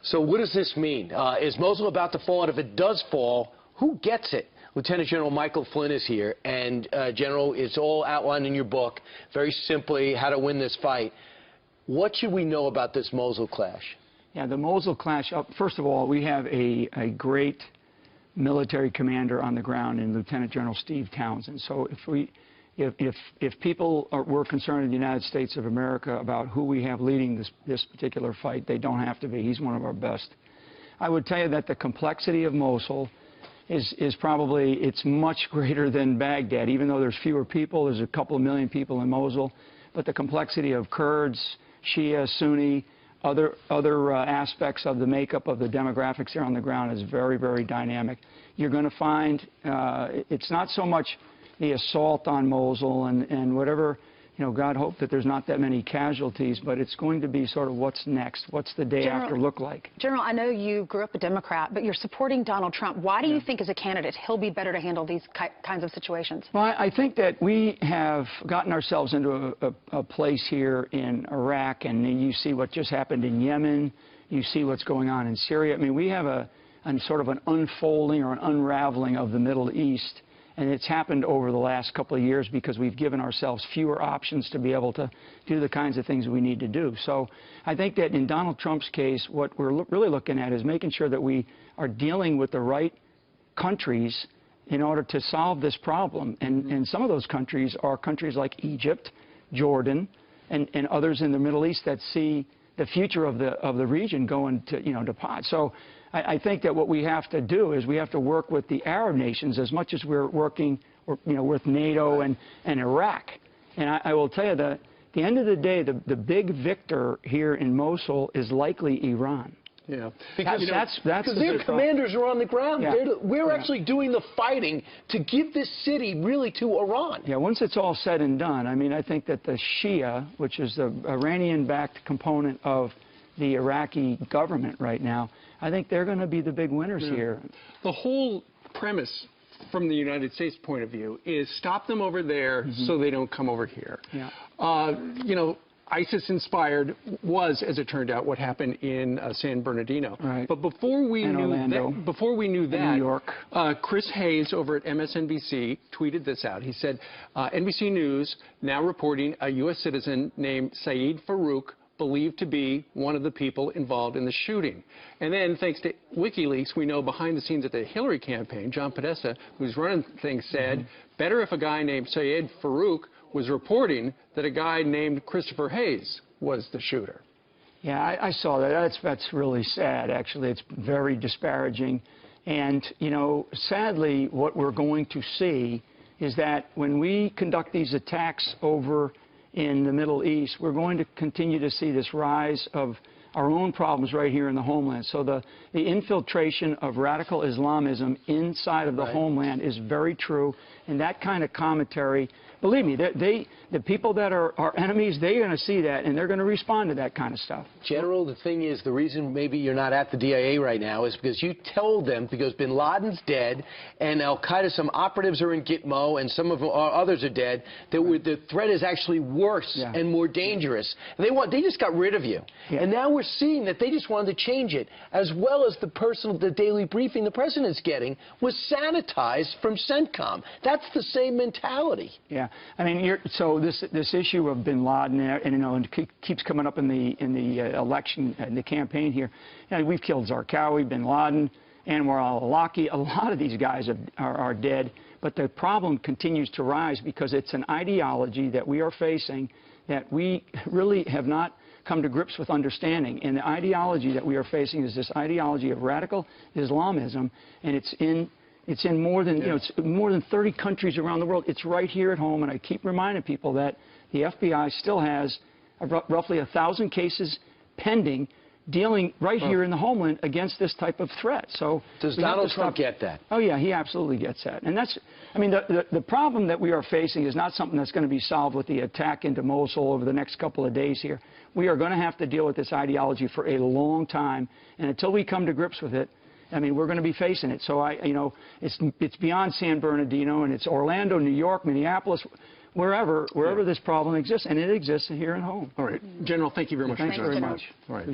So what does this mean? Is Mosul about to fall? And if it does fall, who gets it? Lieutenant General Michael Flynn is here. And, General, it's all outlined in your book, very simply, how to win this fight. What should we know about this Mosul clash? Yeah, the Mosul clash, first of all, we have a great military commander on the ground in Lieutenant General Steve Townsend. So if people were concerned in the United States of America about who we have leading this particular fight, they don't have to be. He's one of our best. I would tell you that the complexity of Mosul is probably, it's much greater than Baghdad. Even though there's fewer people, there's a couple of million people in Mosul, but the complexity of Kurds, Shia, Sunni, other aspects of the makeup of the demographics here on the ground is very, very dynamic. You're going to find it's not so much the assault on Mosul and whatever, God hope that there's not that many casualties, but it's going to be sort of what's next. What's the day after look like? General, I know you grew up a Democrat, but you're supporting Donald Trump. Why do you think as a candidate he'll be better to handle these kinds of situations? Well, I think that we have gotten ourselves into a place here in Iraq, and you see what just happened in Yemen. You see what's going on in Syria. I mean, we have a sort of an unfolding or an unraveling of the Middle East. And it's happened over the last couple of years because we've given ourselves fewer options to be able to do the kinds of things we need to do. So I think that in Donald Trump's case, what we're really looking at is making sure that we are dealing with the right countries in order to solve this problem. And some of those countries are countries like Egypt, Jordan, and others in the Middle East that see the future of the region going to pot. So I think that what we have to do is we have to work with the Arab nations as much as we're working, with NATO and Iraq. And I will tell you that at the end of the day, the big victor here in Mosul is likely Iran. Yeah, because their commanders are on the ground. Yeah. We're actually doing the fighting to give this city really to Iran. Yeah, once it's all said and done, I mean, I think that the Shia, which is the Iranian-backed component of the Iraqi government right now, I think they're going to be the big winners here. The whole premise from the United States point of view is stop them over there so they don't come over here. Yeah. ISIS-inspired was, as it turned out, what happened in San Bernardino. Right. But before we knew that, New York. Chris Hayes over at MSNBC tweeted this out. He said, NBC News now reporting a U.S. citizen named Saeed Farouk believed to be one of the people involved in the shooting. And then, thanks to WikiLeaks, we know behind the scenes at the Hillary campaign, John Podesta, who's running things, said, better if a guy named Saeed Farouk was reporting that a guy named Christopher Hayes was the shooter. Yeah, I saw that. That's really sad, actually. It's very disparaging. And, sadly, what we're going to see is that when we conduct these attacks over in the Middle East, we're going to continue to see this rise of our own problems right here in the homeland. So the infiltration of radical Islamism inside of the homeland is very true. And that kind of commentary, believe me, the people that are our enemies, they're going to see that, and they're going to respond to that kind of stuff. General, the thing is, the reason maybe you're not at the DIA right now is because you told them, because bin Laden's dead, and al-Qaeda, some operatives are in Gitmo, and some of our others are dead, that the threat is actually worse and more dangerous. And they just got rid of you. Yeah. And now we're seeing that they just wanted to change it, as well as the daily briefing the president's getting was sanitized from CENTCOM. That's the same mentality. Yeah, I mean, so this issue of bin Laden, and it keeps coming up in the election, in the campaign here. We've killed Zarqawi, bin Laden, Anwar al-Awlaki. A lot of these guys are dead, but the problem continues to rise because it's an ideology that we are facing that we really have not come to grips with understanding. And the ideology that we are facing is this ideology of radical Islamism, and it's in more than it's more than 30 countries around the world. It's right here at home, and I keep reminding people that the FBI still has roughly 1,000 cases pending, dealing right here in the homeland against this type of threat. So does Donald Trump get that? Oh yeah, he absolutely gets that. And that's, I mean, the problem that we are facing is not something that's going to be solved with the attack into Mosul over the next couple of days here. We are going to have to deal with this ideology for a long time, and until we come to grips with it, I mean, we're going to be facing it. So it's beyond San Bernardino, and it's Orlando, New York, Minneapolis, wherever this problem exists, and it exists here at home. All right, General, thank you very much. Thanks very much. All right.